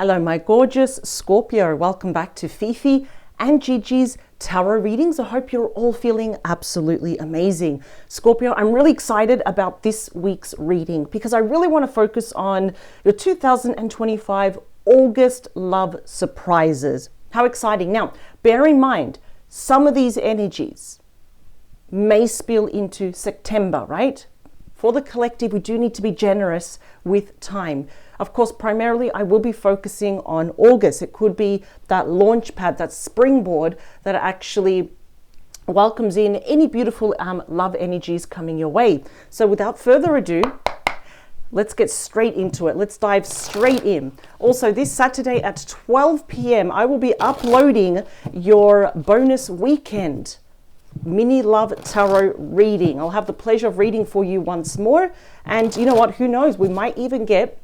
Hello, my gorgeous Scorpio. Welcome back to Fifi and Gigi's tarot readings. I hope you're all feeling absolutely amazing. Scorpio, I'm really excited about this week's reading because I really want to focus on your 2025 August love surprises. How exciting. Now, bear in mind, some of these energies may spill into September, right? For the collective, we do need to be generous with time. Of course, primarily, I will be focusing on August. It could be that launch pad, that springboard that actually welcomes in any beautiful love energies coming your way. So without further ado, let's get straight into it. Let's dive straight in. Also, this Saturday at 12 p.m., I will be uploading your bonus weekend mini love tarot reading. I'll have the pleasure of reading for you once more. And you know what? Who knows? We might even get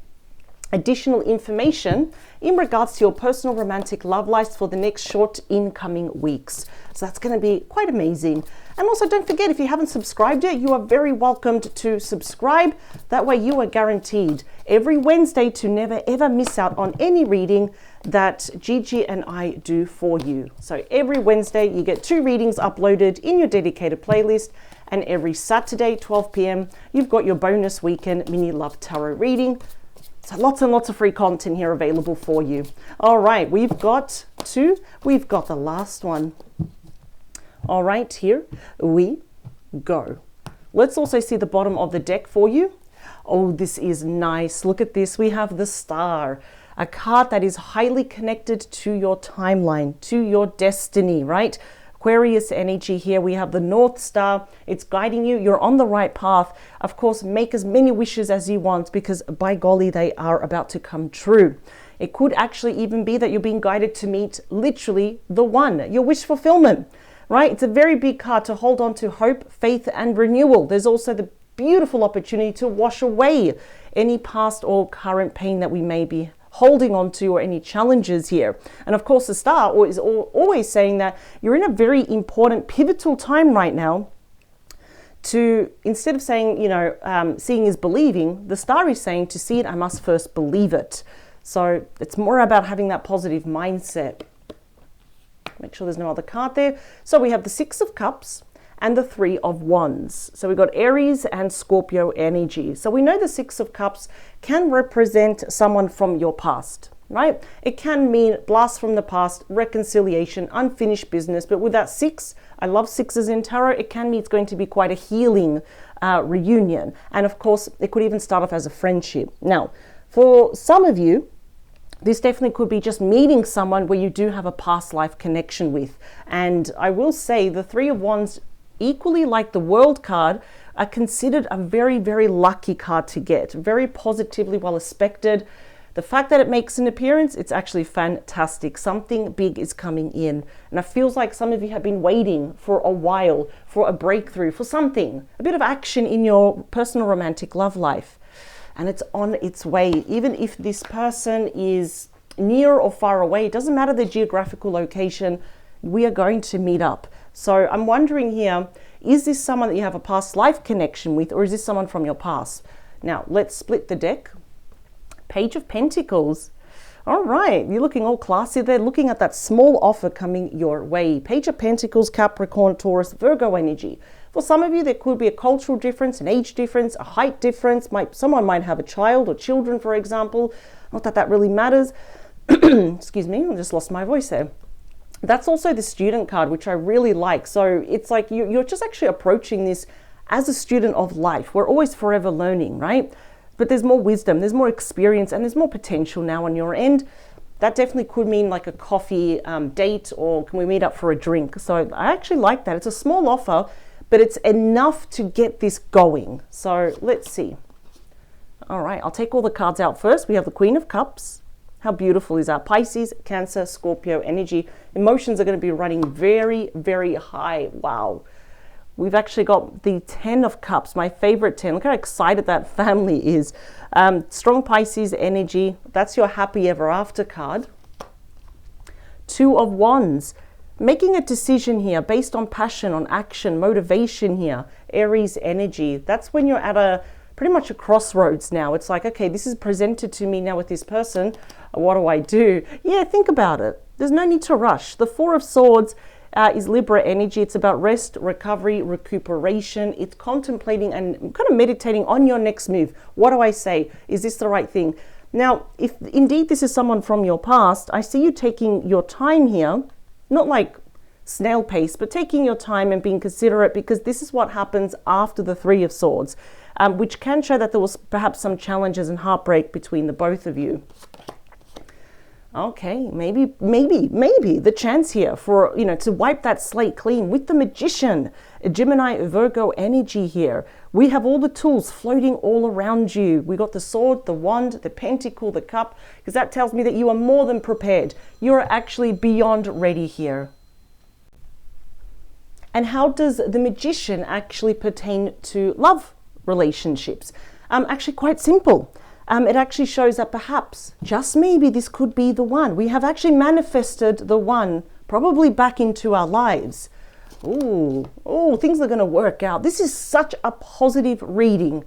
additional information in regards to your personal romantic love life for the next short incoming weeks. So that's going to be quite amazing. And also don't forget, if you haven't subscribed yet, you are very welcomed to subscribe. That way you are guaranteed every Wednesday to never ever miss out on any reading that Gigi and I do for you. So every Wednesday you get 2 readings uploaded in your dedicated playlist, and every Saturday 12 p.m. you've got your bonus weekend mini love tarot reading. So lots and lots of free content here available for you. All right, we've got 2. We've got the last one. All right, here we go. Let's also see the bottom of the deck for you. Oh, this is nice. Look at this. We have the Star, a card that is highly connected to your timeline, to your destiny, right? Aquarius energy here. We have the North Star. It's guiding you. You're on the right path. Of course, make as many wishes as you want because by golly, they are about to come true. It could actually even be that you're being guided to meet literally the one, your wish fulfillment, right? It's a very big card to hold on to hope, faith, and renewal. There's also the beautiful opportunity to wash away any past or current pain that we may be holding on to or any challenges here. And of course, the Star is always saying that you're in a very important pivotal time right now to, instead of saying, you know, seeing is believing, the Star is saying to see it, I must first believe it. So it's more about having that positive mindset. Make sure there's no other card there. So we have the 6 of Cups and the 3 of Wands. So we've got Aries and Scorpio energy. So we know the 6 of Cups can represent someone from your past, right? It can mean blast from the past, reconciliation, unfinished business. But with that 6, I love 6s in tarot, it can mean it's going to be quite a healing reunion. And of course, it could even start off as a friendship. Now, for some of you, this definitely could be just meeting someone where you do have a past life connection with. And I will say the 3 of Wands, equally like the World card, are considered a very, very lucky card to get. Very positively well expected. The fact that it makes an appearance, it's actually fantastic. Something big is coming in. And it feels like some of you have been waiting for a while for a breakthrough, for something, a bit of action in your personal romantic love life. And it's on its way. Even if this person is near or far away, it doesn't matter the geographical location, we are going to meet up. So I'm wondering here, is this someone that you have a past life connection with, or is this someone from your past? Now, let's split the deck. Page of Pentacles. All right, you're looking all classy there, looking at that small offer coming your way. Page of Pentacles, Capricorn, Taurus, Virgo energy. For some of you, there could be a cultural difference, an age difference, a height difference. Someone might have a child or children, for example. Not that that really matters. Excuse me, I just lost my voice there. That's also the Student card, which I really like. So it's like you're just actually approaching this as a student of life. We're always forever learning, right? But there's more wisdom, there's more experience, and there's more potential now on your end. That definitely could mean like a coffee date, or can we meet up for a drink? So I actually like that. It's a small offer, but it's enough to get this going. So let's see. All right, I'll take all the cards out first. We have the Queen of Cups. How beautiful is that? Pisces, Cancer, Scorpio energy. Emotions are going to be running very, very high. Wow. We've actually got the 10 of Cups, my favorite 10. Look how excited that family is. Strong Pisces energy. That's your happy ever after card. 2 of Wands. Making a decision here based on passion, on action, motivation here. Aries energy. That's when you're at a pretty much a crossroads now. It's like, okay, this is presented to me now with this person. What do I do? Yeah, think about it. There's no need to rush. The Four of Swords is Libra energy. It's about rest, recovery, recuperation. It's contemplating and kind of meditating on your next move. What do I say? Is this the right thing? Now, if indeed this is someone from your past, I see you taking your time here, not like snail pace, but taking your time and being considerate, because this is what happens after the Three of Swords, which can show that there was perhaps some challenges and heartbreak between the both of you. Okay, maybe the chance here for, to wipe that slate clean with the Magician, Gemini, Virgo energy here. We have all the tools floating all around you. We got the sword, the wand, the pentacle, the cup, because that tells me that you are more than prepared. You're actually beyond ready here. And how does the Magician actually pertain to love relationships? Actually quite simple. It actually shows that perhaps, just maybe, this could be the one. We have actually manifested the one, probably back into our lives. Ooh, things are going to work out. This is such a positive reading.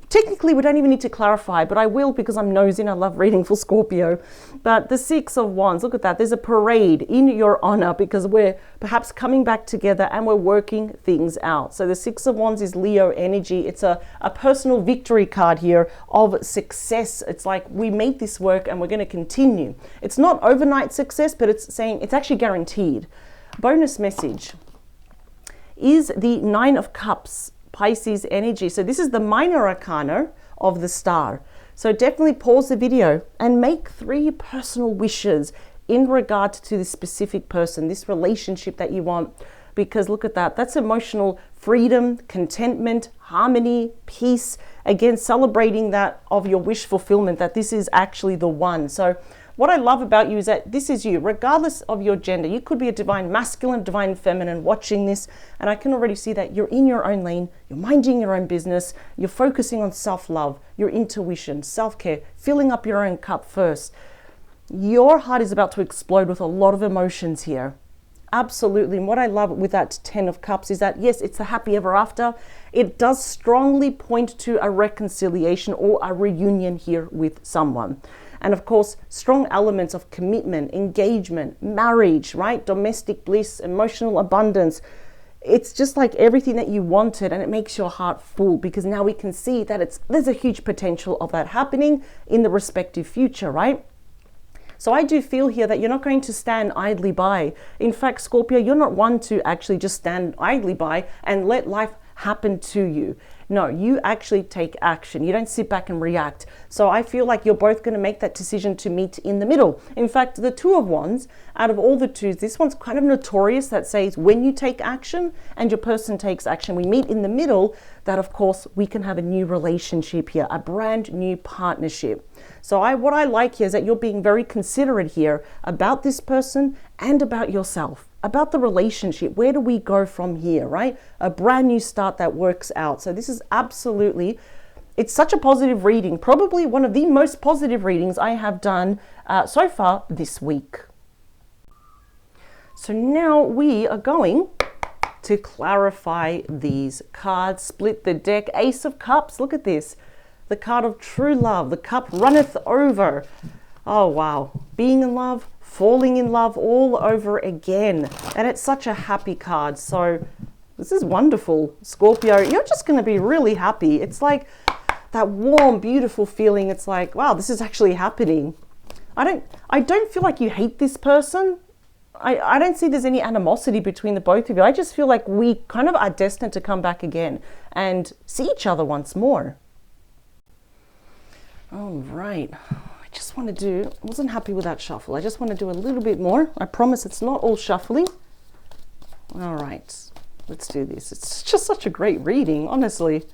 Technically, we don't even need to clarify, but I will, because I'm nosy and I love reading for Scorpio. But the Six of Wands, look at that. There's a parade in your honor, because we're perhaps coming back together and we're working things out. So the Six of Wands is Leo energy. It's a personal victory card here of success. It's like, we made this work and we're going to continue. It's not overnight success, but it's saying it's actually guaranteed. Bonus message is the Nine of Cups, Pisces energy. So this is the minor arcana of the star. So definitely pause the video and make 3 personal wishes in regard to this specific person, this relationship that you want, because look at that. That's emotional freedom, contentment, harmony, peace. Again, celebrating that of your wish fulfillment, that this is actually the one. So what I love about you is that this is you, regardless of your gender. You could be a divine masculine, divine feminine watching this, and I can already see that you're in your own lane, you're minding your own business, you're focusing on self-love, your intuition, self-care, filling up your own cup first. Your heart is about to explode with a lot of emotions here. Absolutely. And what I love with that 10 of Cups is that, yes, it's a happy ever after. It does strongly point to a reconciliation or a reunion here with someone. And of course, strong elements of commitment, engagement, marriage, right? Domestic bliss, emotional abundance. It's just like everything that you wanted, and it makes your heart full, because now we can see that there's a huge potential of that happening in the respective future, right? So I do feel here that you're not going to stand idly by. In fact, Scorpio, you're not one to actually just stand idly by and let life happen to you. No, you actually take action. You don't sit back and react. So I feel like you're both going to make that decision to meet in the middle. In fact, the Two of Wands, out of all the twos, this one's kind of notorious, that says when you take action and your person takes action, we meet in the middle, that of course we can have a new relationship here, a brand new partnership. So what I like here is that you're being very considerate here about this person and about yourself, about the relationship. Where do we go from here, right? A brand new start that works out. So this is absolutely, it's such a positive reading, probably one of the most positive readings I have done so far this week. So now we are going to clarify these cards, split the deck. Ace of Cups, look at this. The card of true love, the cup runneth over. Oh, wow. Being in love, falling in love all over again. And it's such a happy card. So this is wonderful, Scorpio. You're just going to be really happy. It's like that warm, beautiful feeling. It's like, wow, this is actually happening. I don't feel like you hate this person. I don't see there's any animosity between the both of you. I just feel like we kind of are destined to come back again and see each other once more. All right. I wasn't happy with that shuffle. I just want to do a little bit more. I promise it's not all shuffling. All right, let's do this. It's just such a great reading, honestly.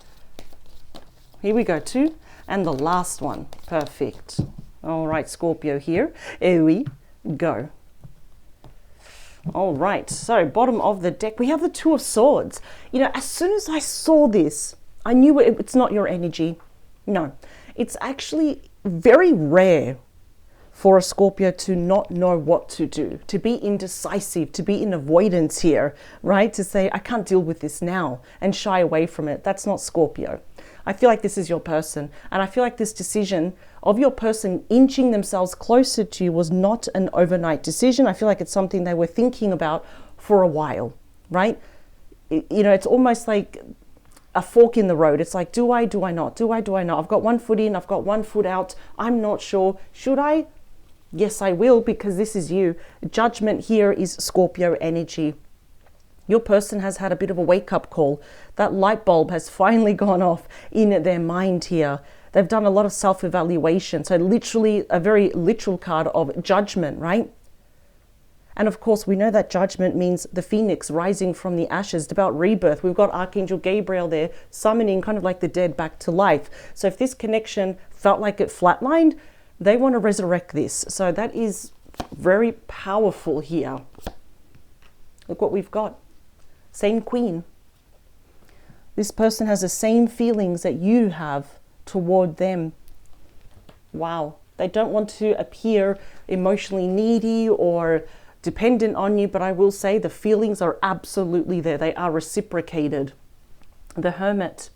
Here we go, 2. And the last one. Perfect. All right, Scorpio here. Here we go. All right, so bottom of the deck, we have the Two of Swords. You know, as soon as I saw this, I knew it's not your energy. No, it's actually very rare for a Scorpio to not know what to do, to be indecisive, to be in avoidance here, right? To say, I can't deal with this now and shy away from it. That's not Scorpio. I feel like this is your person. And I feel like this decision of your person inching themselves closer to you was not an overnight decision. I feel like it's something they were thinking about for a while, right? You know, it's almost like a fork in the road. It's like, do I not? Do I not? I've got one foot in, I've got one foot out. I'm not sure. Should I? Yes, I will, because this is you. Judgment here is Scorpio energy. Your person has had a bit of a wake-up call. That light bulb has finally gone off in their mind here. They've done a lot of self-evaluation. So literally a very literal card of judgment, right? And of course, we know that judgment means the phoenix rising from the ashes. It's about rebirth. We've got Archangel Gabriel there summoning kind of like the dead back to life. So if this connection felt like it flatlined, they want to resurrect this. So that is very powerful here. Look what we've got. Same queen. This person has the same feelings that you have toward them. Wow. They don't want to appear emotionally needy or dependent on you, but I will say the feelings are absolutely there. They are reciprocated. The Hermit,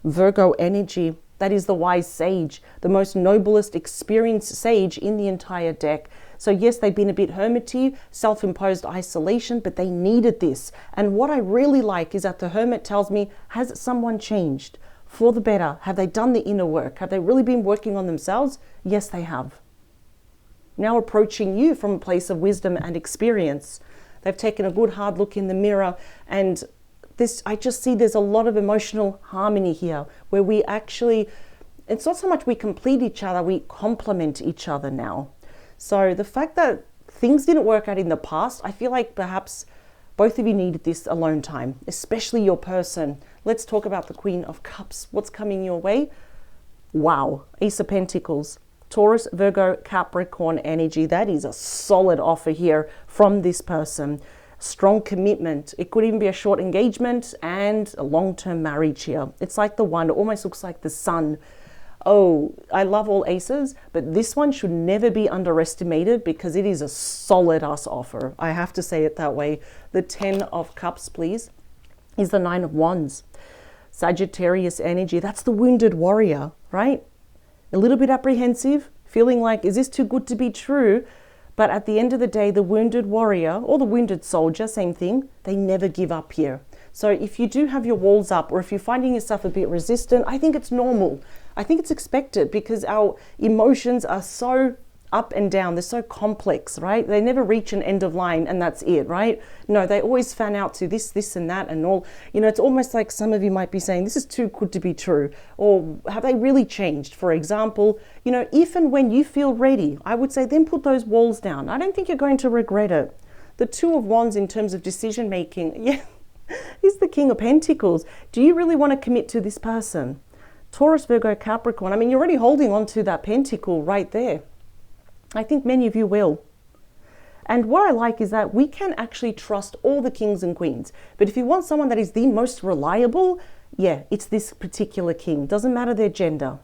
Virgo energy. That is the wise sage, the most noblest, experienced sage in the entire deck. So yes, they've been a bit hermity, self-imposed isolation, but they needed this. And what I really like is that the Hermit tells me, has someone changed for the better? Have they done the inner work? Have they really been working on themselves? Yes, they have. Now approaching you from a place of wisdom and experience. They've taken a good hard look in the mirror, and this, I just see there's a lot of emotional harmony here where we actually, it's not so much we complete each other, we complement each other now. So the fact that things didn't work out in the past, I feel like perhaps both of you needed this alone time, especially your person. Let's talk about the Queen of Cups. What's coming your way? Wow. Ace of Pentacles. Taurus, Virgo, Capricorn energy. That is a solid offer here from this person. Strong commitment. It could even be a short engagement and a long-term marriage here. It's like the one, it almost looks like the sun. Oh, I love all aces, but this one should never be underestimated because it is a solid ass offer. I have to say it that way. The 10 of Cups, please, is the 9 of Wands. Sagittarius energy. That's the wounded warrior, right? A little bit apprehensive, feeling like, is this too good to be true? But at the end of the day, the wounded warrior or the wounded soldier, same thing, they never give up here. So if you do have your walls up, or if you're finding yourself a bit resistant, I think it's normal. I think it's expected because our emotions are so up and down. They're so complex, right? They never reach an end of line and that's it, right? No, they always fan out to this, this and that and all. You know, it's almost like some of you might be saying, this is too good to be true. Or have they really changed? For example, you know, if and when you feel ready, I would say then put those walls down. I don't think you're going to regret it. The 2 of Wands in terms of decision making, yeah, is the King of Pentacles. Do you really want to commit to this person? Taurus, Virgo, Capricorn. I mean, you're already holding on to that pentacle right there. I think many of you will. And what I like is that we can actually trust all the kings and queens. But if you want someone that is the most reliable, yeah, it's this particular king. Doesn't matter their gender,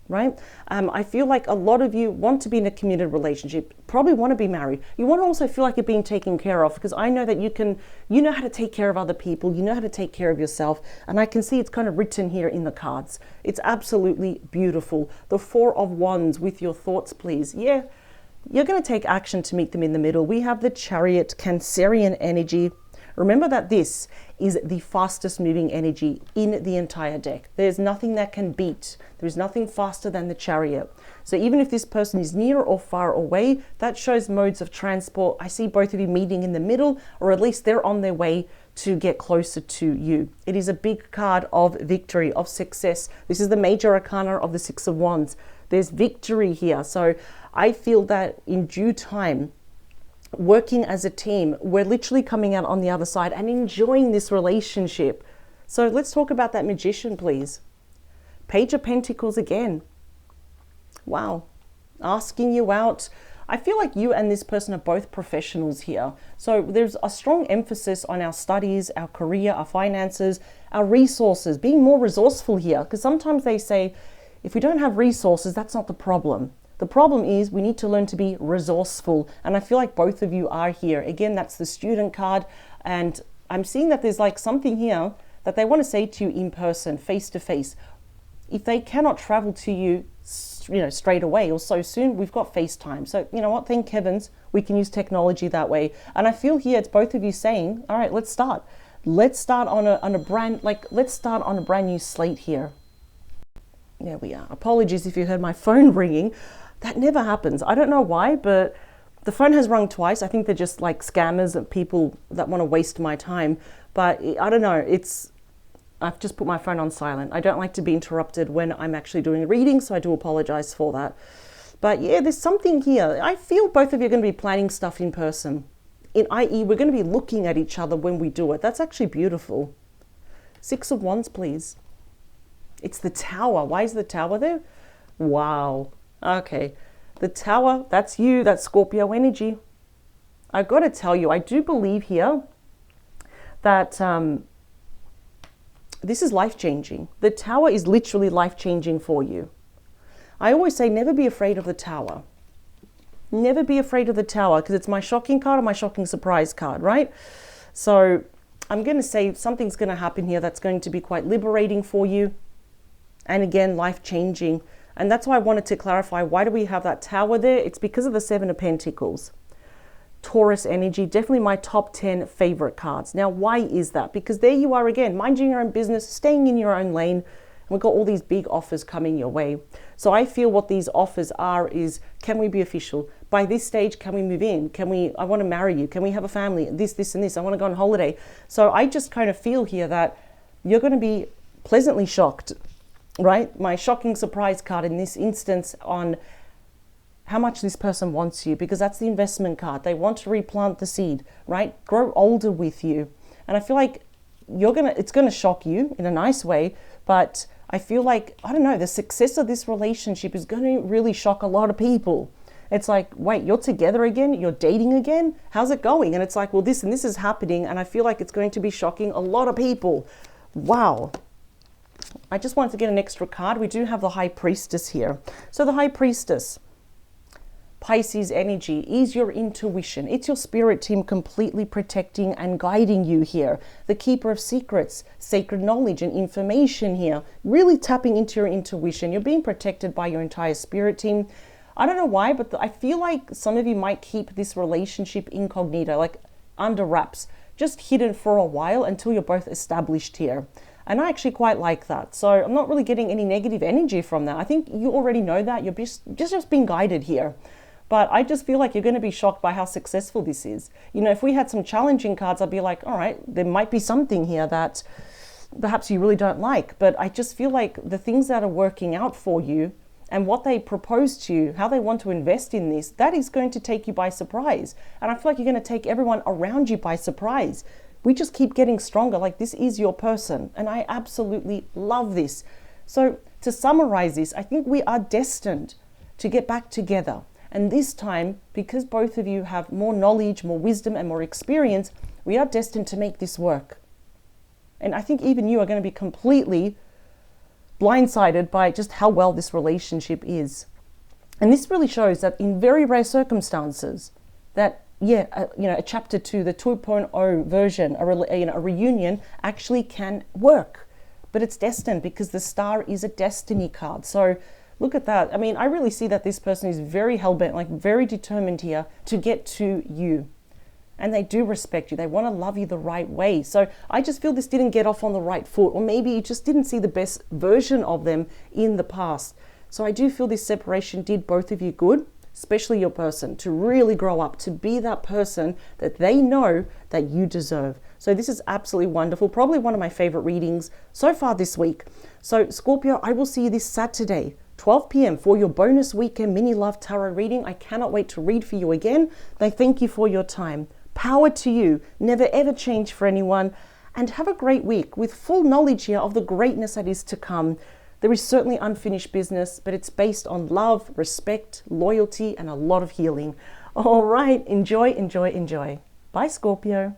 right? I feel like a lot of you want to be in a committed relationship, probably want to be married. You want to also feel like you're being taken care of, because I know that you know how to take care of other people. You know how to take care of yourself. And I can see it's kind of written here in the cards. It's absolutely beautiful. The 4 of Wands with your thoughts, please. Yeah. You're going to take action to meet them in the middle. We have the Chariot, Cancerian energy. Remember that this is the fastest moving energy in the entire deck. There's nothing that can beat. There's nothing faster than the Chariot. So even if this person is near or far away, that shows modes of transport. I see both of you meeting in the middle, or at least they're on their way to get closer to you. It is a big card of victory, of success. This is the major arcana of the 6 of Wands. There's victory here. So I feel that in due time, working as a team, we're literally coming out on the other side and enjoying this relationship. So let's talk about that Magician, please. Page of Pentacles again. Wow. Asking you out. I feel like you and this person are both professionals here. So there's a strong emphasis on our studies, our career, our finances, our resources, being more resourceful here. Because sometimes they say, if we don't have resources, that's not the problem. The problem is we need to learn to be resourceful. And I feel like both of you are here. Again, that's the Student card. And I'm seeing that there's like something here that they want to say to you in person, face to face. if they cannot travel to you, straight away or so soon, we've got FaceTime. So you know what, thank heavens we can use technology that way. And I feel here it's both of you saying, all right, let's start on a brand new slate here. There we are. Apologies if you heard my phone ringing. That never happens. I don't know why, but the phone has rung twice. I think they're just like scammers and people that want to waste my time. But I don't know. I've just put my phone on silent. I don't like to be interrupted when I'm actually doing a reading, so I do apologize for that. But yeah, there's something here. I feel both of you are going to be planning stuff in person. I.e., we're going to be looking at each other when we do it. That's actually beautiful. 6 of Wands, please. It's the Tower. Why is the Tower there? Wow. Okay. The Tower, that's you. That's Scorpio energy. I've got to tell you, I do believe here that this is life-changing. The Tower is literally life-changing for you. I always say never be afraid of the Tower. Never be afraid of the Tower, because it's my shocking card or my shocking surprise card, right? So I'm going to say something's going to happen here that's going to be quite liberating for you. And again, life-changing. And that's why I wanted to clarify, why do we have that Tower there? It's because of the 7 of Pentacles. Taurus energy, definitely my top 10 favorite cards. Now, why is that? Because there you are again, minding your own business, staying in your own lane. And we've got all these big offers coming your way. So I feel what these offers are is, can we be official? By this stage, can we move in? I want to marry you. Can we have a family? This, and this. I want to go on holiday. So I just kind of feel here that you're going to be pleasantly shocked, right? My shocking surprise card in this instance on how much this person wants you, because that's the investment card. They want to replant the seed, right? Grow older with you. And I feel like it's going to shock you in a nice way, but I feel like, I don't know, the success of this relationship is going to really shock a lot of people. It's like, wait, you're together again? You're dating again? How's it going? And it's like, well, this and this is happening. And I feel like it's going to be shocking a lot of people. Wow. I just wanted to get an extra card. We do have the High Priestess here. So the High Priestess, Pisces energy, is your intuition. It's your spirit team completely protecting and guiding you here. The Keeper of Secrets, sacred knowledge and information here, really tapping into your intuition. You're being protected by your entire spirit team. I don't know why, but I feel like some of you might keep this relationship incognito, like under wraps, just hidden for a while until you're both established here. And I actually quite like that. So I'm not really getting any negative energy from that. I think you already know that. You're just being guided here. But I just feel like you're going to be shocked by how successful this is. You know, if we had some challenging cards, I'd be like, all right, there might be something here that perhaps you really don't like. But I just feel like the things that are working out for you and what they propose to you, how they want to invest in this, that is going to take you by surprise. And I feel like you're going to take everyone around you by surprise. We just keep getting stronger, like this is your person. And I absolutely love this. So to summarize this, I think we are destined to get back together. And this time, because both of you have more knowledge, more wisdom, and more experience, we are destined to make this work. And I think even you are going to be completely blindsided by just how well this relationship is. And this really shows that in very rare circumstances, that a chapter 2, the 2.0 version, a reunion actually can work. But it's destined because the star is a destiny card. So look at that. I mean, I really see that this person is very hell-bent, like very determined here to get to you. And they do respect you. They want to love you the right way. So I just feel this didn't get off on the right foot, or maybe you just didn't see the best version of them in the past. So I do feel this separation did both of you good, especially your person, to really grow up, to be that person that they know that you deserve. So this is absolutely wonderful. Probably one of my favorite readings so far this week. So Scorpio, I will see you this Saturday, 12 p.m. for your bonus weekend mini love tarot reading. I cannot wait to read for you again. I thank you for your time. Power to you. Never ever change for anyone. And have a great week with full knowledge here of the greatness that is to come. There is certainly unfinished business, but it's based on love, respect, loyalty, and a lot of healing. All right. Enjoy, enjoy, enjoy. Bye, Scorpio.